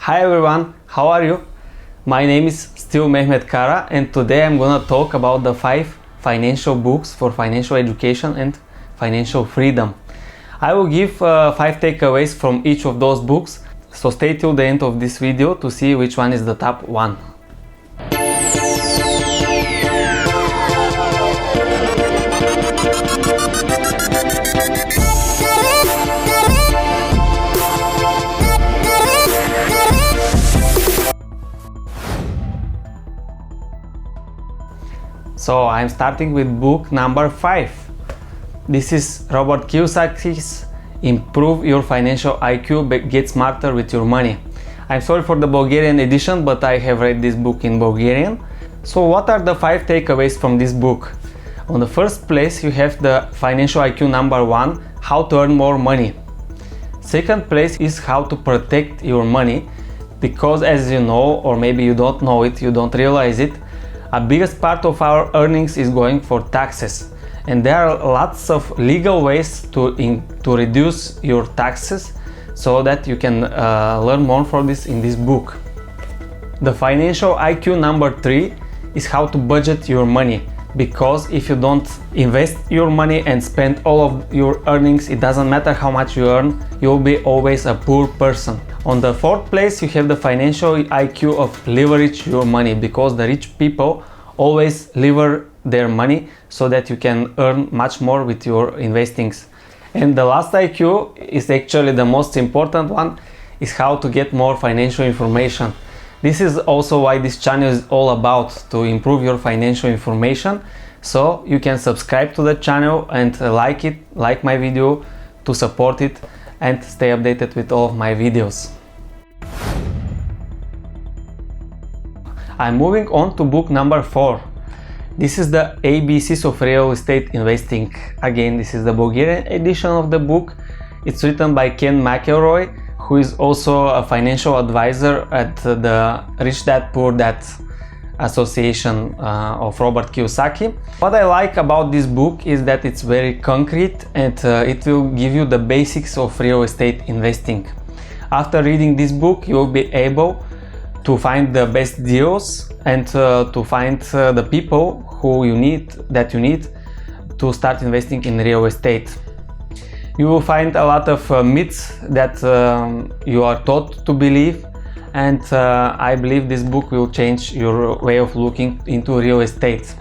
Hi everyone, how are you? My name is still Mehmet Kara, and today I'm gonna talk about the 5 financial books for financial education and financial freedom. I will give 5 takeaways from each of those books, so stay till the end of this video to see which one is the top one. So I'm starting with book number 5. This is Robert Kiyosaki's Improve Your Financial IQ, Get Smarter with Your Money. I'm sorry for the Bulgarian edition, but I have read this book in Bulgarian. So what are the 5 takeaways from this book? On the first place, you have the financial IQ number 1, how to earn more money. Second place is how to protect your money, because as you know, or maybe you don't know it, you don't realize it, a biggest part of our earnings is going for taxes, and there are lots of legal ways to reduce your taxes, so that you can learn more from this in this book. The financial IQ number 3 is how to budget your money, because if you don't invest your money and spend all of your earnings, it doesn't matter how much you earn, you'll be always a poor person. On the 4th place, you have the financial IQ of leverage your money, because the rich people always lever their money so that you can earn much more with your investings. And the last IQ is actually the most important one, is how to get more financial information. This is also why this channel is all about, to improve your financial information. So you can subscribe to the channel and like my video to support it and stay updated with all of my videos. I'm moving on to book number 4. This is the ABCs of Real Estate Investing. Again, this is the Bulgarian edition of the book. It's written by Ken McElroy, who is also a financial advisor at the Rich Dad Poor Dad Association of Robert Kiyosaki. What I like about this book is that it's very concrete, and it will give you the basics of real estate investing. After reading this book, you will be able to find the best deals and to find the people you need to start investing in real estate. You will find a lot of myths that you are taught to believe, and I believe this book will change your way of looking into real estate.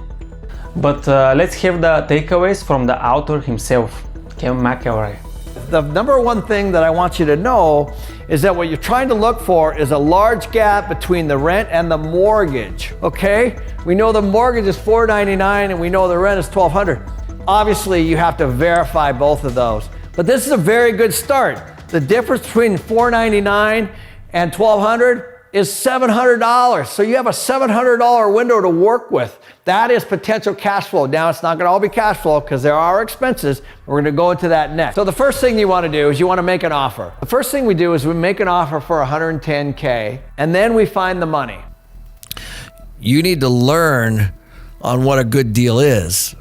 But let's have the takeaways from the author himself, Ken McElroy. The number one thing that I want you to know is that what you're trying to look for is a large gap between the rent and the mortgage, okay? We know the mortgage is $499 and we know the rent is $1,200. Obviously, you have to verify both of those. But this is a very good start. The difference between $499 and $1,200 is $700. So you have a $700 window to work with. That is potential cash flow. Now, it's not going to all be cash flow because there are expenses. We're going to go into that next. So the first thing you want to do is you want to make an offer. The first thing we do is we make an offer for $110K, and then we find the money. You need to learn on what a good deal is.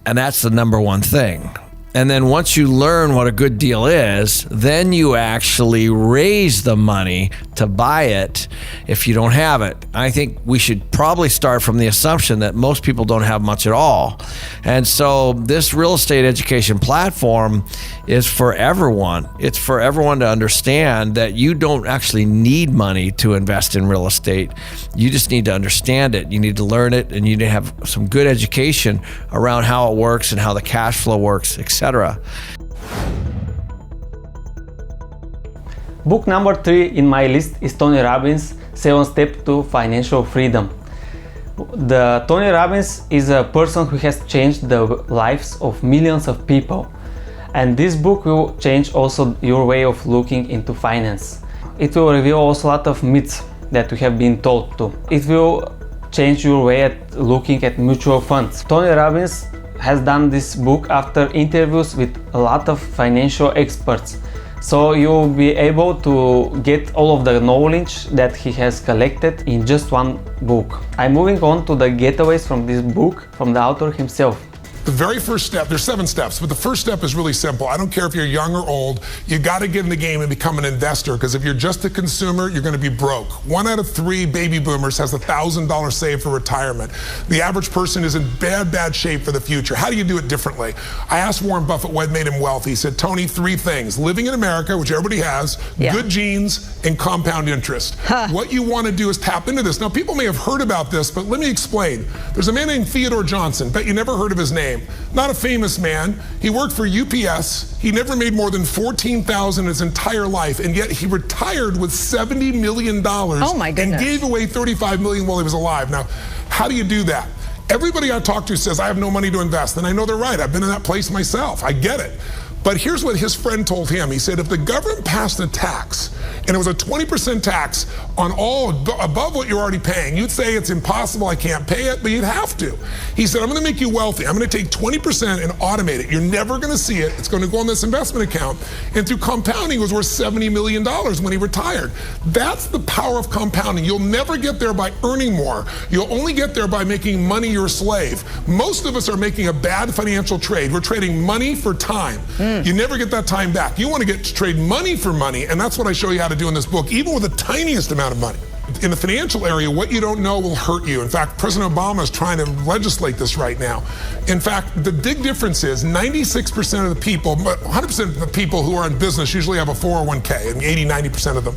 And that's the number one thing. And then once you learn what a good deal is, then you actually raise the money to buy it if you don't have it. I think we should probably start from the assumption that most people don't have much at all. And so this real estate education platform is for everyone. It's for everyone to understand that you don't actually need money to invest in real estate. You just need to understand it. You need to learn it, and you need to have some good education around how it works and how the cash flow works, etc. Book number 3 in my list is Tony Robbins' 7 Steps to Financial Freedom. Tony Robbins is a person who has changed the lives of millions of people, and this book will change also your way of looking into finance. It will reveal also a lot of myths that we have been taught to. It will change your way at looking at mutual funds. Tony Robbins has done this book after interviews with a lot of financial experts, so you'll be able to get all of the knowledge that he has collected in just one book. I'm moving on to the getaways from this book from the author himself. The very first step, there's 7 steps, but the first step is really simple. I don't care if you're young or old, you got to get in the game and become an investor, because if you're just a consumer, you're going to be broke. 1 out of 3 baby boomers has $1,000 saved for retirement. The average person is in bad shape for the future. How do you do it differently? I asked Warren Buffett what made him wealthy. He said, Tony, 3 things: living in America, which everybody has, good genes, and compound interest. What you want to do is tap into this. Now, people may have heard about this, but let me explain. There's a man named Theodore Johnson. Bet you never heard of his name. Not a famous man. He worked for UPS. He never made more than $14,000 in his entire life, and yet he retired with $70 million. Oh my goodness. And gave away $35 million while he was alive. Now, how do you do that? Everybody I talk to says, I have no money to invest. And I know they're right. I've been in that place myself. I get it. But here's what his friend told him. He said, if the government passed a tax, and it was a 20% tax on all above what you're already paying, you'd say it's impossible, I can't pay it, but you'd have to. He said, I'm going to make you wealthy. I'm going to take 20% and automate it. You're never going to see it. It's going to go on this investment account. And through compounding, it was worth $70 million when he retired. That's the power of compounding. You'll never get there by earning more. You'll only get there by making money your slave. Most of us are making a bad financial trade. We're trading money for time. You never get that time back. You want to get to trade money for money, and that's what I show you how to do in this book, even with the tiniest amount of money. In the financial area, what you don't know will hurt you. In fact, President Obama is trying to legislate this right now. In fact, the big difference is 96% of the people, 100% of the people who are in business usually have a 401k, and 80-90% of them,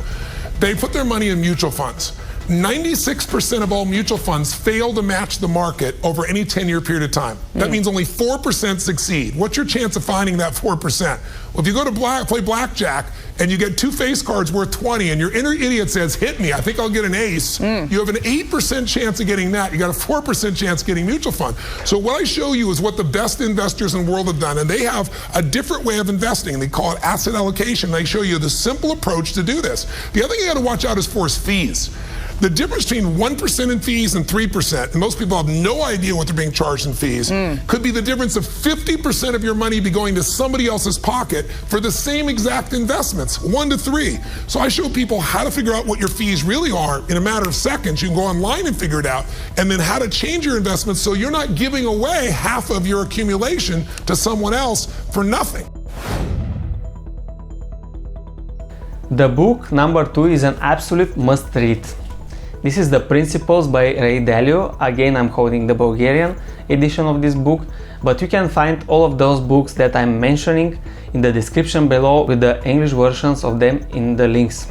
they put their money in mutual funds. 96% of all mutual funds fail to match the market over any 10-year period of time. That means only 4% succeed. What's your chance of finding that 4%? Well, if you go to play blackjack and you get 2 face cards worth 20 and your inner idiot says, hit me, I think I'll get an ace, you have an 8% chance of getting that. You got a 4% chance of getting mutual fund. So what I show you is what the best investors in the world have done, and they have a different way of investing. They call it asset allocation. They show you the simple approach to do this. The other thing you got to watch out is fees. The difference between 1% in fees and 3%, and most people have no idea what they're being charged in fees, could be the difference of 50% of your money be going to somebody else's pocket for the same exact investments, 1 to 3. So I show people how to figure out what your fees really are in a matter of seconds. You can go online and figure it out, and then how to change your investments so you're not giving away half of your accumulation to someone else for nothing. The book number 2 is an absolute must read. This is The Principles by Ray Dalio. Again, I'm holding the Bulgarian edition of this book, but you can find all of those books that I'm mentioning in the description below with the English versions of them in the links.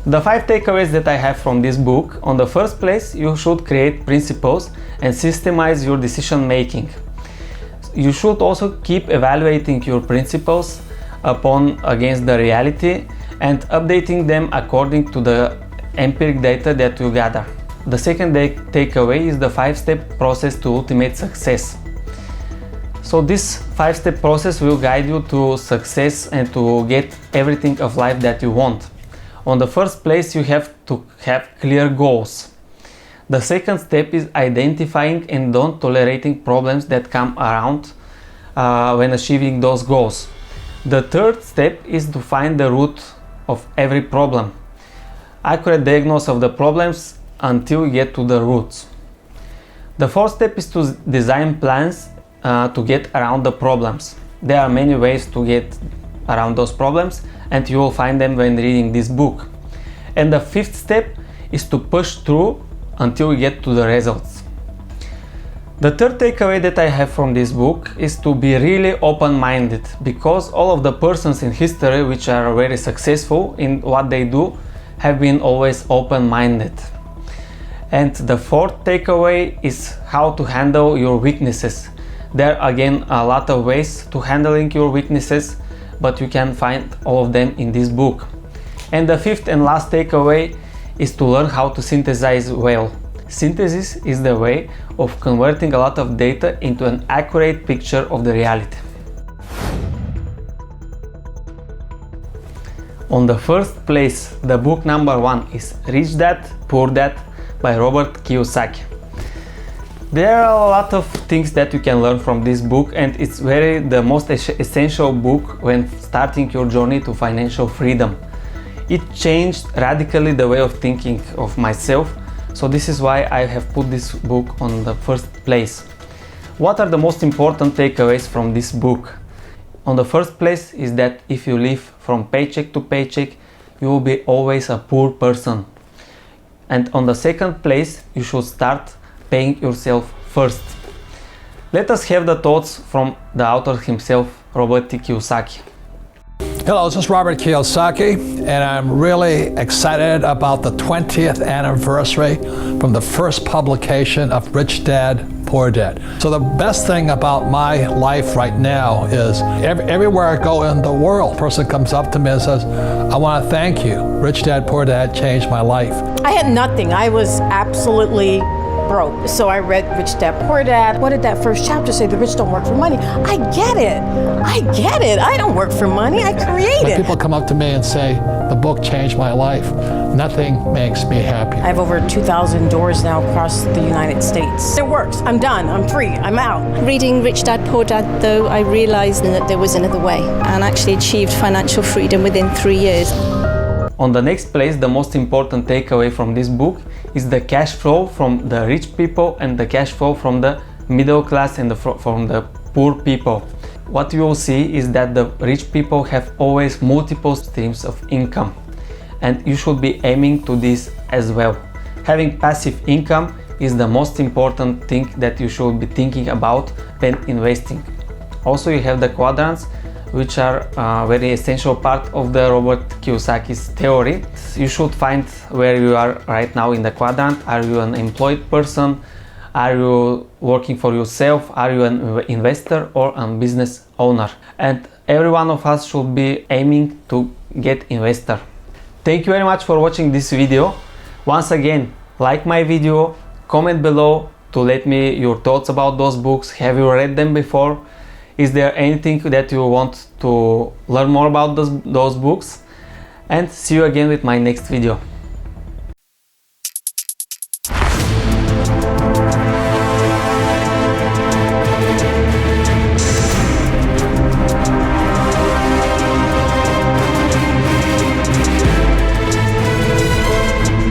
The 5 takeaways that I have from this book: on the first place, you should create principles and systemize your decision making. You should also keep evaluating your principles against the reality and updating them according to the empiric data that you gather. The second takeaway is the 5-step process to ultimate success. So this 5-step process will guide you to success and to get everything of life that you want. On the first place, you have to have clear goals. The second step is identifying and don't tolerating problems that come around when achieving those goals. The third step is to find the root of every problem. Accurate diagnosis of the problems until you get to the roots. The fourth step is to design plans to get around the problems. There are many ways to get around those problems, and you will find them when reading this book. And the fifth step is to push through until you get to the results. The third takeaway that I have from this book is to be really open-minded, because all of the persons in history which are very successful in what they do have been always open-minded. And the fourth takeaway is how to handle your weaknesses. There are again a lot of ways to handling your weaknesses, but you can find all of them in this book. And the fifth and last takeaway is to learn how to synthesize well. Synthesis is the way of converting a lot of data into an accurate picture of the reality. On the first place, the book number 1 is Rich Dad, Poor Dad by Robert Kiyosaki. There are a lot of things that you can learn from this book, and it's the most essential book when starting your journey to financial freedom. It changed radically the way of thinking of myself, so this is why I have put this book on the first place. What are the most important takeaways from this book? On the first place is that if you live from paycheck to paycheck, you will be always a poor person. And on the second place, you should start paying yourself first. Let us have the thoughts from the author himself, Robert T. Kiyosaki. Hello, this is Robert Kiyosaki, and I'm really excited about the 20th anniversary from the first publication of Rich Dad, Poor Dad. So the best thing about my life right now is everywhere I go in the world, a person comes up to me and says, I want to thank you. Rich Dad, Poor Dad changed my life. I had nothing. I was absolutely broke. So I read Rich Dad, Poor Dad. What did that first chapter say? The rich don't work for money. I get it. I get it. I don't work for money. I create When it. people come up to me and say, the book changed my life, nothing makes me happy. I have over 2,000 doors now across the United States. It works. I'm done. I'm free. I'm out. Reading Rich Dad, Poor Dad, though, I realized that there was another way and actually achieved financial freedom within 3 years. On the next place, the most important takeaway from this book is the cash flow from the rich people and the cash flow from the middle class and from the poor people. What you will see is that the rich people have always multiple streams of income, and you should be aiming to this as well. Having passive income is the most important thing that you should be thinking about when investing. Also, you have the quadrants, which are a very essential part of the Robert Kiyosaki's theory. You should find where you are right now in the quadrant. Are you an employed person? Are you working for yourself? Are you an investor or a business owner? And every one of us should be aiming to get investor. Thank you very much for watching this video. Once again, like my video, comment below to let me your thoughts about those books. Have you read them before? Is there anything that you want to learn more about those books? And see you again with my next video.